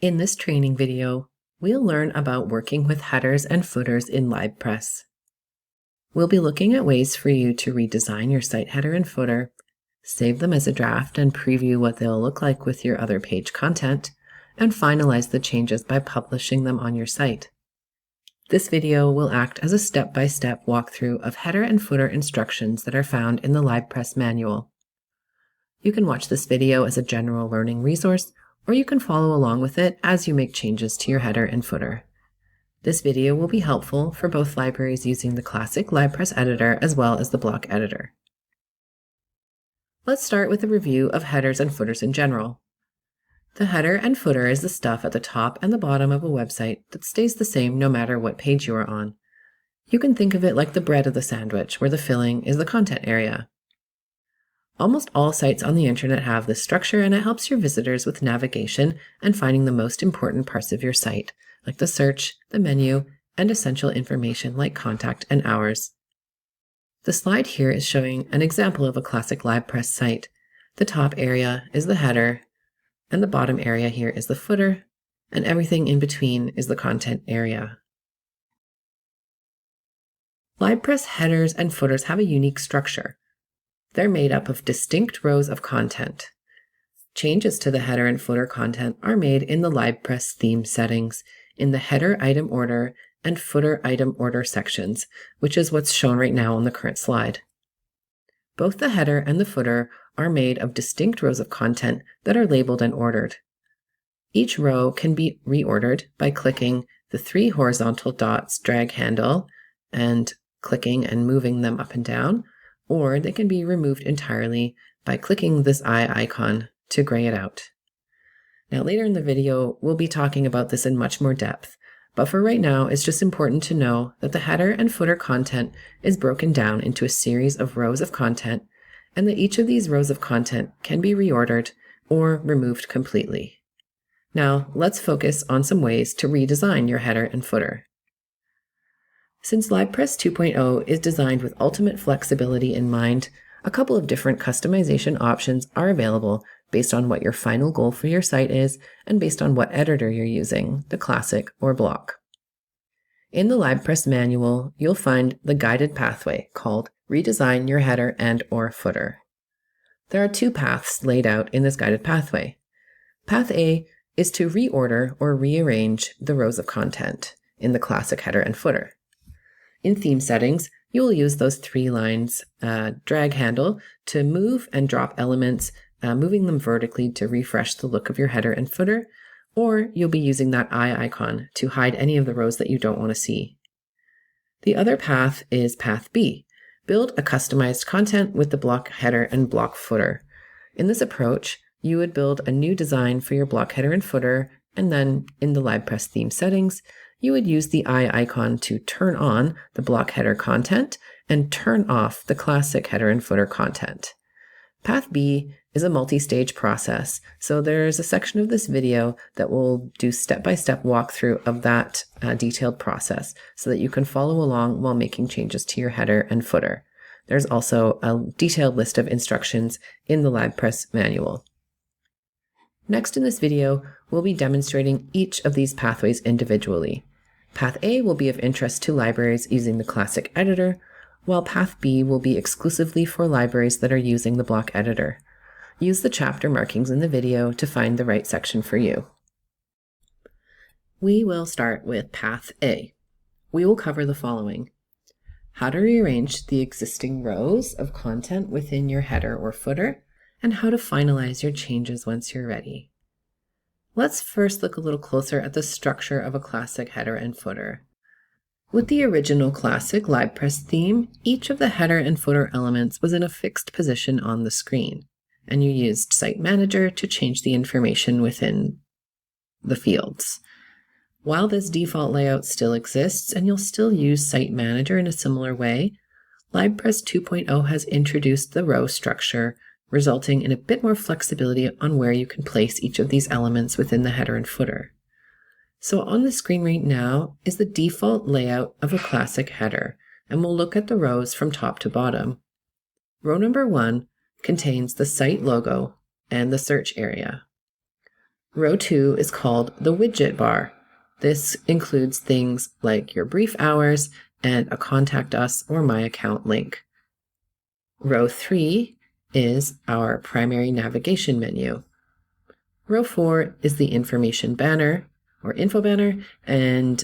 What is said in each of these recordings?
In this training video, we'll learn about working with headers and footers in LibPress. We'll be looking at ways for you to redesign your site header and footer, save them as a draft and preview what they'll look like with your other page content, and finalize the changes by publishing them on your site. This video will act as a step-by-step walkthrough of header and footer instructions that are found in the LibPress manual. You can watch this video as a general learning resource, or you can follow along with it as you make changes to your header and footer. This video will be helpful for both libraries using the classic LibPress editor as well as the block editor. Let's start with a review of headers and footers in general. The header and footer is the stuff at the top and the bottom of a website that stays the same no matter what page you are on. You can think of it like the bread of the sandwich, where the filling is the content area. Almost all sites on the internet have this structure, and it helps your visitors with navigation and finding the most important parts of your site, like the search, the menu, and essential information like contact and hours. The slide here is showing an example of a classic LibPress site. The top area is the header, and the bottom area here is the footer, and everything in between is the content area. LibPress headers and footers have a unique structure. They're made up of distinct rows of content. Changes to the header and footer content are made in the LibPress theme settings in the header item order and footer item order sections, which is what's shown right now on the current slide. Both the header and the footer are made of distinct rows of content that are labeled and ordered. Each row can be reordered by clicking the three horizontal dots drag handle and clicking and moving them up and down, or they can be removed entirely by clicking this eye icon to gray it out. Now later in the video, we'll be talking about this in much more depth, but for right now, it's just important to know that the header and footer content is broken down into a series of rows of content, and that each of these rows of content can be reordered or removed completely. Now, let's focus on some ways to redesign your header and footer. Since LibPress 2.0 is designed with ultimate flexibility in mind, a couple of different customization options are available based on what your final goal for your site is and based on what editor you're using, the classic or block. In the LibPress manual, you'll find the guided pathway called Redesign Your Header and/or Footer. There are two paths laid out in this guided pathway. Path A is to reorder or rearrange the rows of content in the classic header and footer. In theme settings, you will use those three lines drag handle to move and drop elements, moving them vertically to refresh the look of your header and footer, or you'll be using that eye icon to hide any of the rows that you don't want to see. The other path is Path B. Build a customized content with the block header and block footer. In this approach, you would build a new design for your block header and footer, and then in the LibPress theme settings, you would use the eye icon to turn on the block header content and turn off the classic header and footer content. Path B is a multi-stage process, so there's a section of this video that will do step-by-step walkthrough of that detailed process so that you can follow along while making changes to your header and footer. There's also a detailed list of instructions in the LibPress manual. Next in this video, we'll be demonstrating each of these pathways individually. Path A will be of interest to libraries using the classic editor, while Path B will be exclusively for libraries that are using the block editor. Use the chapter markings in the video to find the right section for you. We will start with Path A. We will cover the following: how to rearrange the existing rows of content within your header or footer, and how to finalize your changes once you're ready. Let's first look a little closer at the structure of a classic header and footer. With the original classic LibPress theme, each of the header and footer elements was in a fixed position on the screen, and you used Site Manager to change the information within the fields. While this default layout still exists, and you'll still use Site Manager in a similar way, LibPress 2.0 has introduced the row structure, resulting in a bit more flexibility on where you can place each of these elements within the header and footer. So on the screen right now is the default layout of a classic header, and we'll look at the rows from top to bottom. Row number 1 contains the site logo and the search area. Row 2 is called the widget bar. This includes things like your brief hours and a contact us or my account link. Row 3 is our primary navigation menu. Row 4 is the information banner or info banner, and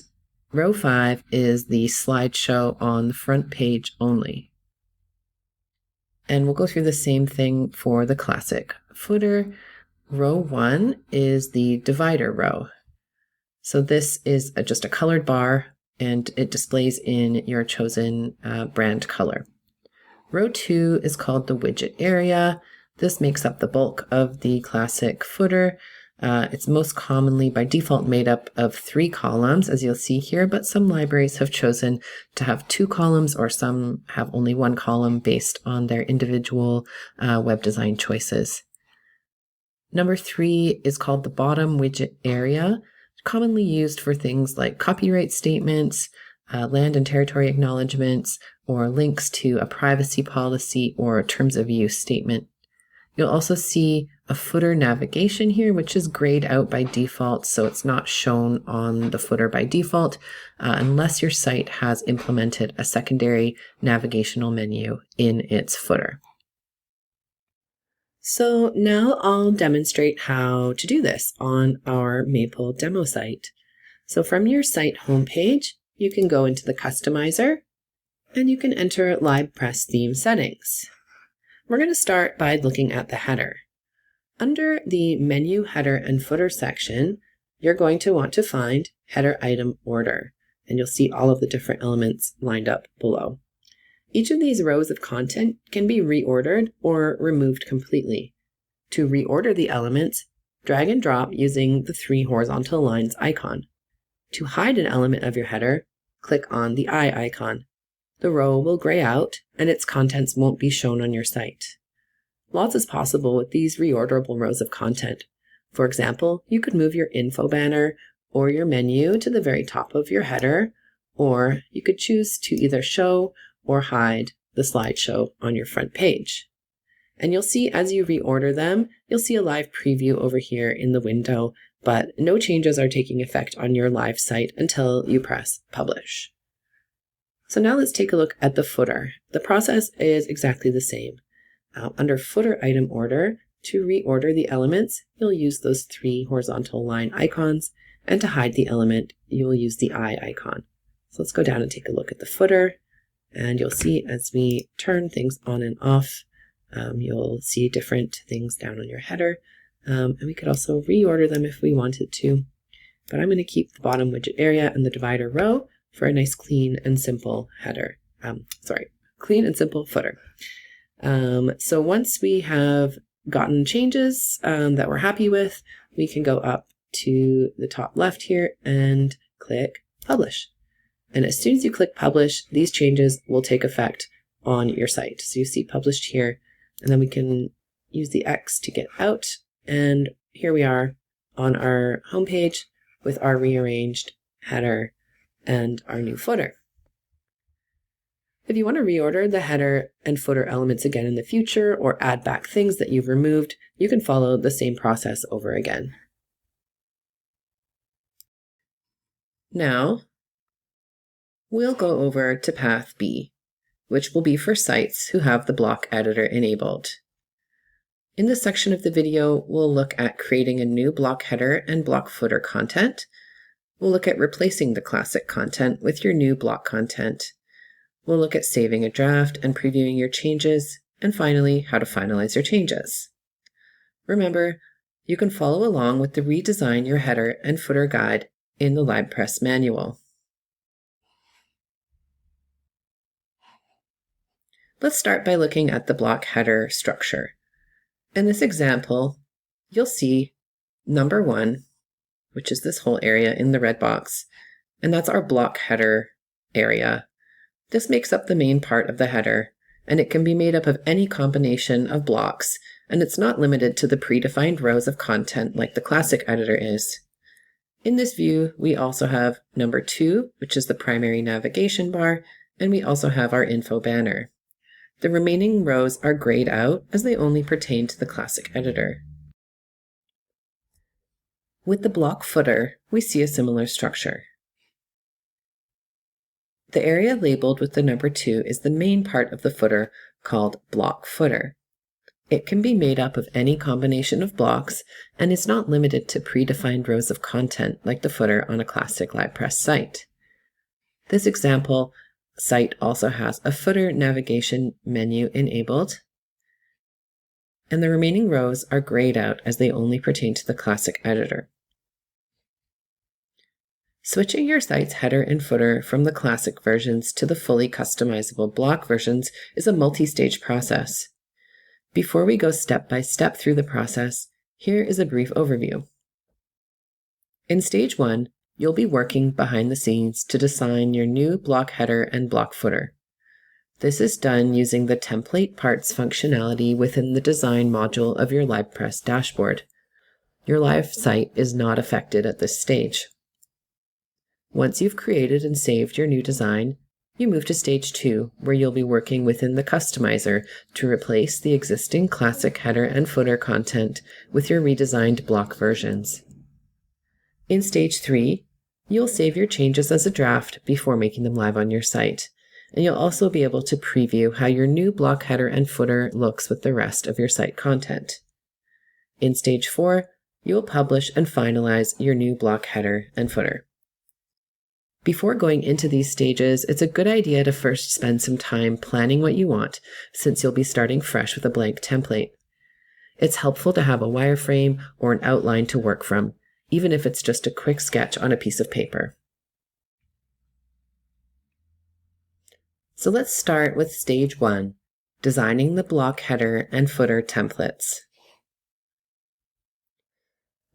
row 5 is the slideshow on the front page only. And we'll go through the same thing for the classic footer. Row 1 is the divider row. So this is just a colored bar, and it displays in your chosen brand color. Row 2 is called the widget area. This makes up the bulk of the classic footer. It's most commonly by default made up of 3 columns, as you'll see here, but some libraries have chosen to have 2 columns, or some have only 1 column based on their individual web design choices. Number 3 is called the bottom widget area, commonly used for things like copyright statements, land and territory acknowledgements, or links to a privacy policy or terms of use statement. You'll also see a footer navigation here, which is grayed out by default, so it's not shown on the footer by default, unless your site has implemented a secondary navigational menu in its footer. So now I'll demonstrate how to do this on our Maple demo site. So from your site homepage, you can go into the customizer and you can enter LibPress theme settings. We're going to start by looking at the header. Under the menu header and footer section, you're going to want to find header item order, and you'll see all of the different elements lined up below. Each of these rows of content can be reordered or removed completely. To reorder the elements, drag and drop using the 3 horizontal lines icon. To hide an element of your header, click on the eye icon. The row will gray out and its contents won't be shown on your site. Lots is possible with these reorderable rows of content. For example, you could move your info banner or your menu to the very top of your header, or you could choose to either show or hide the slideshow on your front page. And you'll see as you reorder them, you'll see a live preview over here in the window, but no changes are taking effect on your live site until you press publish. So now let's take a look at the footer. The process is exactly the same. Under footer item order, to reorder the elements, you'll use those 3 horizontal line icons, and to hide the element, you'll use the eye icon. So let's go down and take a look at the footer, and you'll see as we turn things on and off, you'll see different things down on your header, and we could also reorder them if we wanted to. But I'm going to keep the bottom widget area and the divider row for a nice clean and simple header. Clean and simple footer. So once we have gotten changes that we're happy with, we can go up to the top left here and click publish. And as soon as you click publish, these changes will take effect on your site. So you see published here, and then we can use the X to get out. And here we are on our homepage with our rearranged header and our new footer. If you want to reorder the header and footer elements again in the future or add back things that you've removed, you can follow the same process over again. Now, we'll go over to path B, which will be for sites who have the block editor enabled. In this section of the video, we'll look at creating a new block header and block footer content. We'll look at replacing the classic content with your new block content. We'll look at saving a draft and previewing your changes, and finally, how to finalize your changes. Remember, you can follow along with the Redesign Your Header and Footer guide in the LibPress manual. Let's start by looking at the block header structure. In this example, you'll see number 1, which is this whole area in the red box, and that's our block header area. This makes up the main part of the header, and it can be made up of any combination of blocks, and it's not limited to the predefined rows of content like the classic editor is. In this view, we also have number 2, which is the primary navigation bar, and we also have our info banner. The remaining rows are grayed out as they only pertain to the classic editor. With the block footer, we see a similar structure. The area labeled with the number 2 is the main part of the footer called block footer. It can be made up of any combination of blocks and is not limited to predefined rows of content like the footer on a classic LibPress site. This example site also has a footer navigation menu enabled, and the remaining rows are grayed out as they only pertain to the classic editor. Switching your site's header and footer from the classic versions to the fully customizable block versions is a multi-stage process. Before we go step by step through the process, here is a brief overview. In stage 1, you'll be working behind the scenes to design your new block header and block footer. This is done using the template parts functionality within the design module of your LibPress dashboard. Your live site is not affected at this stage. Once you've created and saved your new design, you move to stage 2, where you'll be working within the customizer to replace the existing classic header and footer content with your redesigned block versions. In stage 3, you'll save your changes as a draft before making them live on your site, and you'll also be able to preview how your new block header and footer looks with the rest of your site content. In stage 4, you'll publish and finalize your new block header and footer. Before going into these stages, it's a good idea to first spend some time planning what you want, since you'll be starting fresh with a blank template. It's helpful to have a wireframe or an outline to work from, even if it's just a quick sketch on a piece of paper. So let's start with stage 1, designing the block header and footer templates.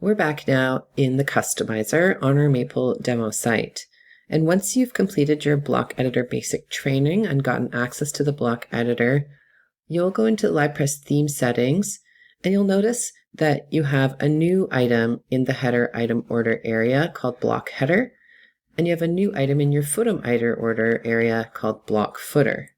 We're back now in the customizer on our Maple demo site. And once you've completed your block editor basic training and gotten access to the block editor, you'll go into LibPress theme settings, and you'll notice that you have a new item in the header item order area called block header, and you have a new item in your footer item order area called block footer.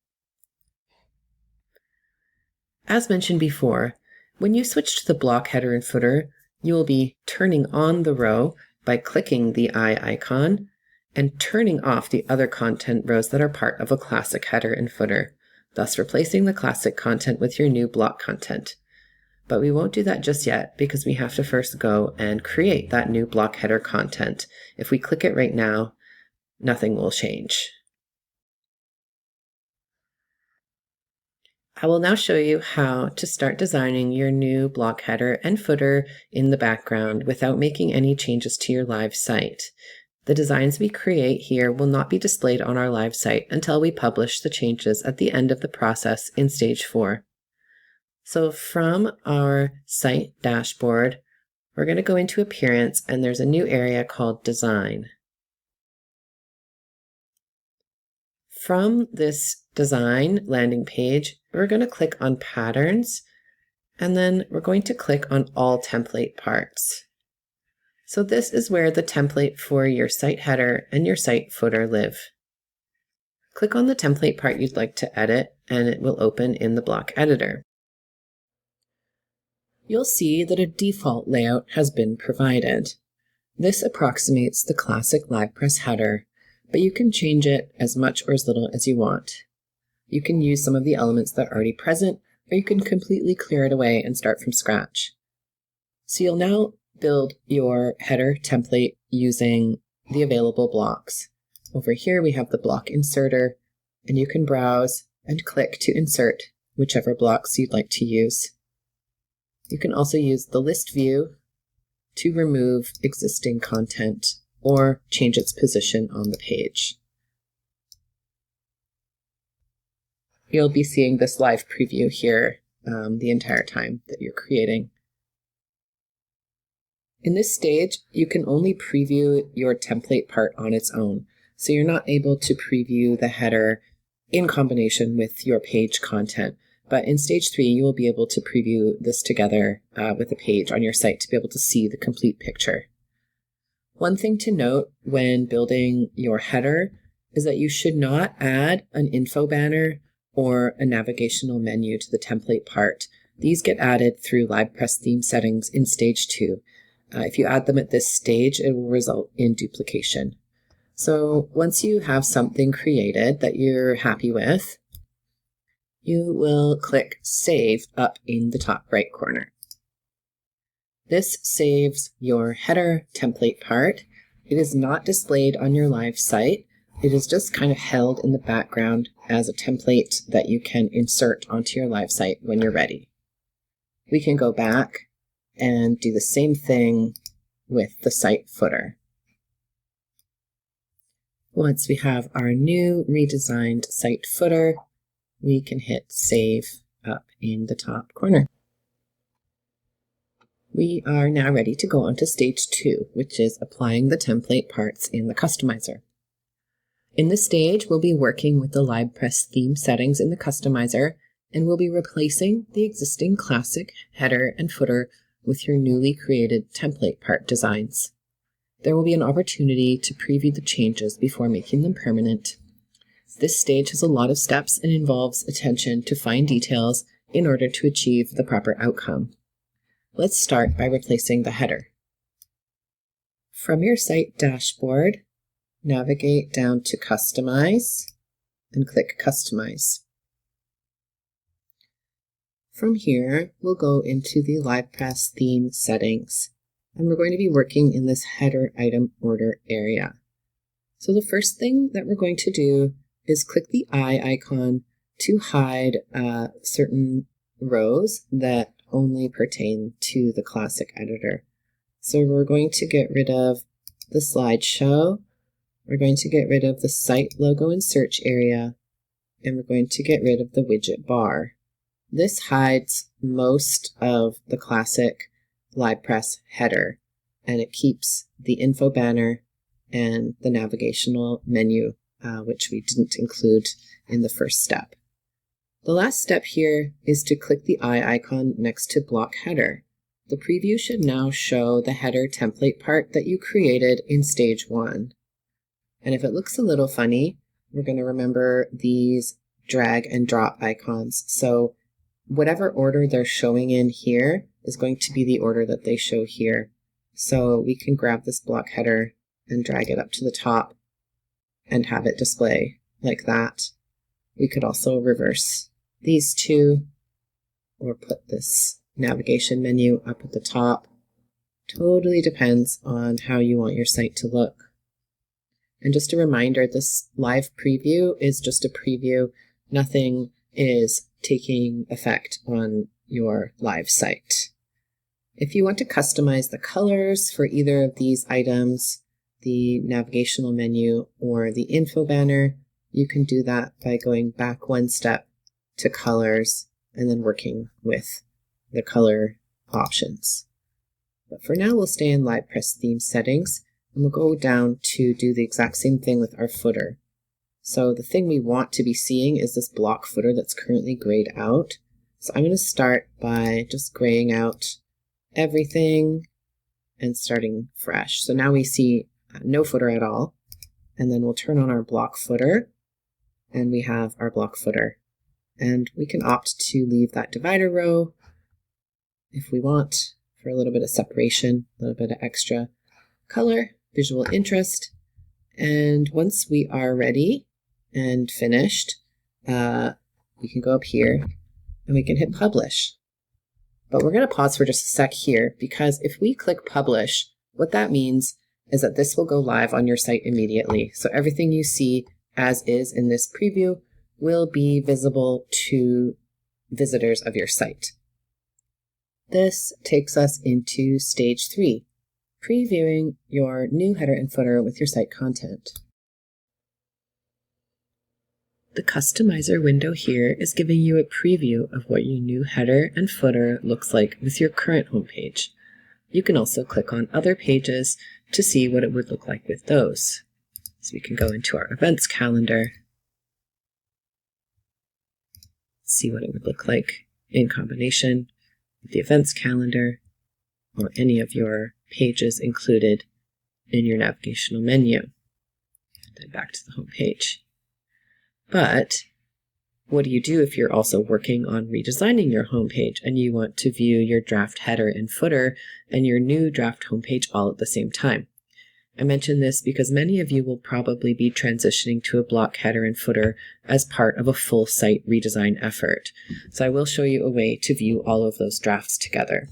As mentioned before, when you switch to the block header and footer, you will be turning on the row by clicking the eye icon and turning off the other content rows that are part of a classic header and footer, thus replacing the classic content with your new block content. But we won't do that just yet because we have to first go and create that new block header content. If we click it right now, nothing will change. I will now show you how to start designing your new block header and footer in the background without making any changes to your live site. The designs we create here will not be displayed on our live site until we publish the changes at the end of the process in stage 4. So from our site dashboard, we're going to go into Appearance, and there's a new area called Design. From this design landing page, we're going to click on Patterns, and then we're going to click on All Template Parts. So this is where the template for your site header and your site footer live. Click on the template part you'd like to edit, and it will open in the block editor. You'll see that a default layout has been provided. This approximates the classic LibPress header, but you can change it as much or as little as you want. You can use some of the elements that are already present, or you can completely clear it away and start from scratch. So you'll now build your header template using the available blocks. Over here we have the block inserter, and you can browse and click to insert whichever blocks you'd like to use. You can also use the list view to remove existing content or change its position on the page. You'll be seeing this live preview here the entire time that you're creating. In this stage, you can only preview your template part on its own, so you're not able to preview the header in combination with your page content. But in stage 3, you will be able to preview this together with a page on your site to be able to see the complete picture. One thing to note when building your header is that you should not add an info banner or a navigational menu to the template part. These get added through LibPress theme settings in stage 2. If you add them at this stage, it will result in duplication. So once you have something created that you're happy with, you will click Save up in the top right corner. This saves your header template part. It is not displayed on your live site. It is just kind of held in the background as a template that you can insert onto your live site when you're ready. We can go back and do the same thing with the site footer. Once we have our new redesigned site footer, we can hit Save up in the top corner. We are now ready to go on to stage 2, which is applying the template parts in the customizer. In this stage, we'll be working with the LibPress theme settings in the customizer, and we'll be replacing the existing classic header and footer with your newly created template part designs. There will be an opportunity to preview the changes before making them permanent. This stage has a lot of steps and involves attention to fine details in order to achieve the proper outcome. Let's start by replacing the header. From your site dashboard, navigate down to Customize and click Customize. From here, we'll go into the LibPress theme settings, and we're going to be working in this header item order area. So the first thing that we're going to do is click the eye icon to hide certain rows that only pertain to the classic editor. So we're going to get rid of the slideshow, we're going to get rid of the site logo and search area, and we're going to get rid of the widget bar. This hides most of the classic LibPress header, and it keeps the info banner and the navigational menu, which we didn't include in the first step. The last step here is to click the eye icon next to block header. The preview should now show the header template part that you created in stage 1. And if it looks a little funny, we're going to remember these drag and drop icons. So whatever order they're showing in here is going to be the order that they show here. So we can grab this block header and drag it up to the top and have it display like that. We could also reverse these two, or put this navigation menu up at the top. Totally depends on how you want your site to look. And just a reminder, this live preview is just a preview. Nothing is taking effect on your live site. If you want to customize the colors for either of these items, the navigational menu or the info banner, you can do that by going back one step to colors and then working with the color options. But for now, we'll stay in LibPress theme settings, and we'll go down to do the exact same thing with our footer. So the thing we want to be seeing is this block footer that's currently grayed out. So I'm going to start by just graying out everything and starting fresh. So now we see no footer at all, and then we'll turn on our block footer, and we have our block footer. And we can opt to leave that divider row if we want, for a little bit of separation, a little bit of extra color, visual interest. And once we are ready and finished, we can go up here and we can hit publish. But we're going to pause for just a sec here, because if we click publish, what that means is that this will go live on your site immediately. So everything you see as is in this preview will be visible to visitors of your site. This takes us into stage 3, previewing your new header and footer with your site content. The customizer window here is giving you a preview of what your new header and footer looks like with your current homepage. You can also click on other pages to see what it would look like with those. So we can go into our events calendar, see what it would look like in combination with the events calendar or any of your pages included in your navigational menu. Then back to the home page. But What do you do if you're also working on redesigning your homepage and you want to view your draft header and footer and your new draft homepage all at the same time? I mention this because many of you will probably be transitioning to a block header and footer as part of a full site redesign effort. So I will show you a way to view all of those drafts together.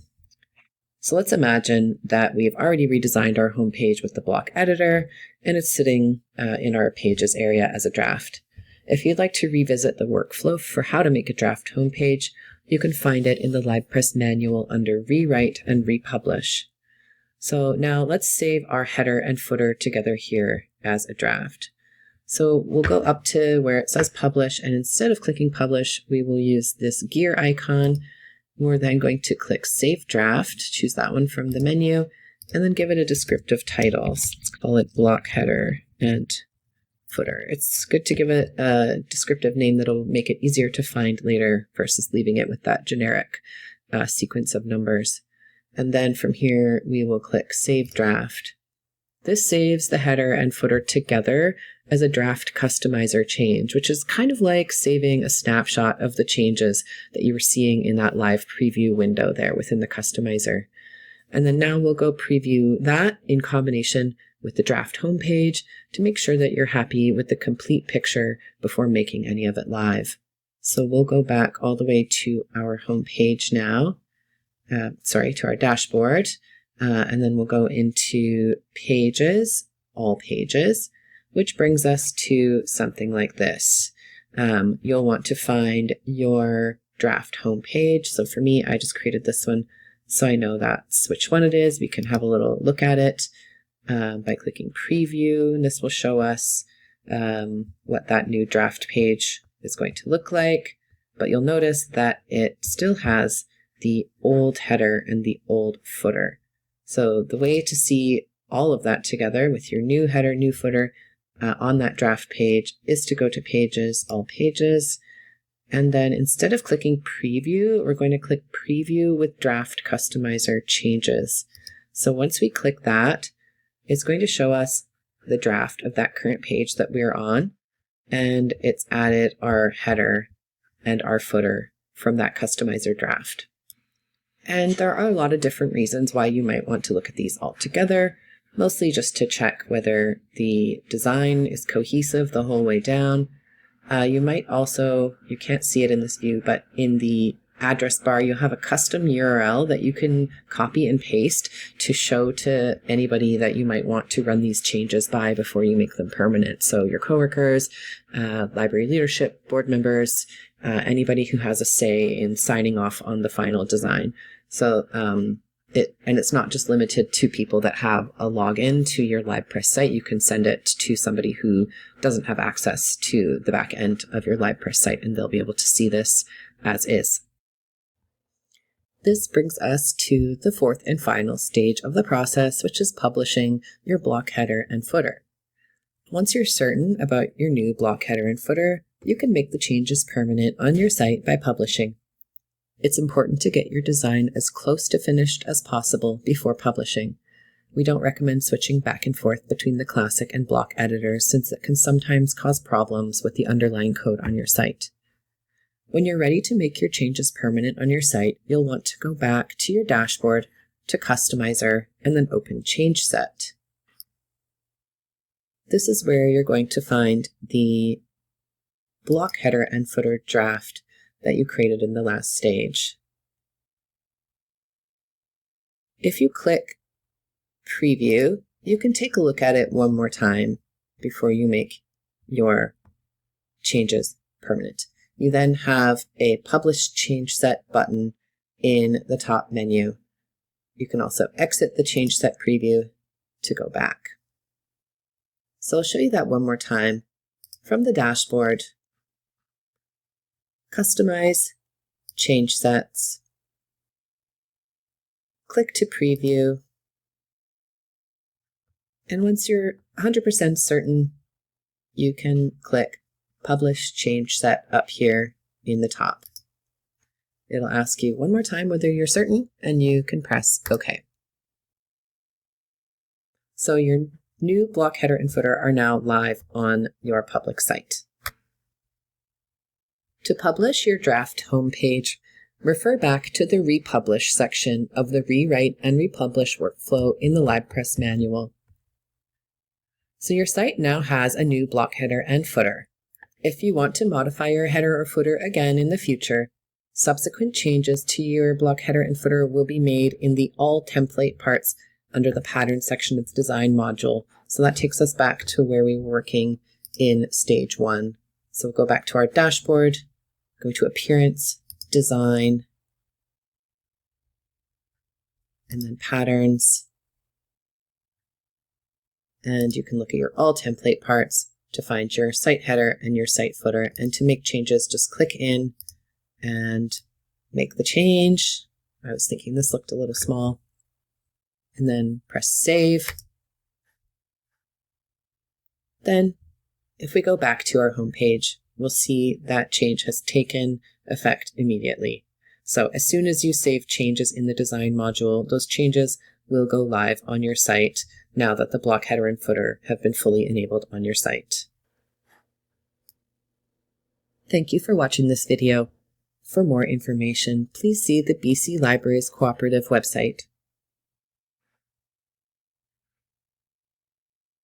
So let's imagine that we've already redesigned our homepage with the block editor and it's sitting in our pages area as a draft. If you'd like to revisit the workflow for how to make a draft homepage, you can find it in the LibPress manual under Rewrite and Republish. So now let's save our header and footer together here as a draft. So we'll go up to where it says Publish, and instead of clicking Publish, we will use this gear icon. We're then going to click Save Draft, choose that one from the menu, and then give it a descriptive title. Let's call it Block Header and Footer. It's good to give it a descriptive name that'll make it easier to find later versus leaving it with that generic sequence of numbers. And then from here, we will click Save Draft. This saves the header and footer together as a draft customizer change, which is kind of like saving a snapshot of the changes that you were seeing in that live preview window there within the customizer. And then now we'll go preview that in combination with the draft homepage to make sure that you're happy with the complete picture before making any of it live. So we'll go back all the way to our homepage now. To our dashboard, and then we'll go into Pages, All Pages, which brings us to something like this. You'll want to find your draft homepage. So for me, I just created this one, so I know that's which one it is. We can have a little look at it by clicking Preview, and this will show us what that new draft page is going to look like. But you'll notice that it still has the old header and the old footer. So the way to see all of that together with your new header, new footer on that draft page is to go to Pages, All Pages, and then instead of clicking Preview, we're going to click Preview with Draft Customizer Changes. So once we click that, it's going to show us the draft of that current page that we're on, and it's added our header and our footer from that customizer draft. And there are a lot of different reasons why you might want to look at these all together, mostly just to check whether the design is cohesive the whole way down. You might also, you can't see it in this view, but in the address bar, you'll have a custom URL that you can copy and paste to show to anybody that you might want to run these changes by before you make them permanent. So your coworkers, library leadership, board members, anybody who has a say in signing off on the final design. So it's not just limited to people that have a login to your LibPress site. You can send it to somebody who doesn't have access to the back end of your LibPress site, and they'll be able to see this as is. This brings us to the fourth and final stage of the process, which is publishing your block header and footer. Once you're certain about your new block header and footer, you can make the changes permanent on your site by publishing. It's important to get your design as close to finished as possible before publishing. We don't recommend switching back and forth between the classic and block editors since it can sometimes cause problems with the underlying code on your site. When you're ready to make your changes permanent on your site, you'll want to go back to your dashboard, to Customizer, and then open Change Set. This is where you're going to find the block header and footer draft that you created in the last stage. If you click Preview, you can take a look at it one more time before you make your changes permanent. You then have a Publish Change Set button in the top menu. You can also exit the Change Set preview to go back. So I'll show you that one more time. From the dashboard, Customize, Change Sets, click to preview, and once you're 100% certain, you can click Publish Change Set up here in the top. It'll ask you one more time whether you're certain, and you can press OK. So your new block header and footer are now live on your public site. To publish your draft homepage, refer back to the Republish section of the Rewrite and Republish workflow in the LibPress manual. So your site now has a new block header and footer. If you want to modify your header or footer again in the future, subsequent changes to your block header and footer will be made in the All Template Parts under the Pattern section of the Design module. So that takes us back to where we were working in stage 1. So we'll go back to our dashboard, go to Appearance, Design, and then Patterns. And you can look at your All Template Parts to find your site header and your site footer. And to make changes, just click in and make the change. I was thinking this looked a little small. And then press Save. Then, if we go back to our home page, we'll see that change has taken effect immediately. So as soon as you save changes in the design module, those changes will go live on your site now that the block header and footer have been fully enabled on your site. Thank you for watching this video. For more information, please see the BC Libraries Cooperative website.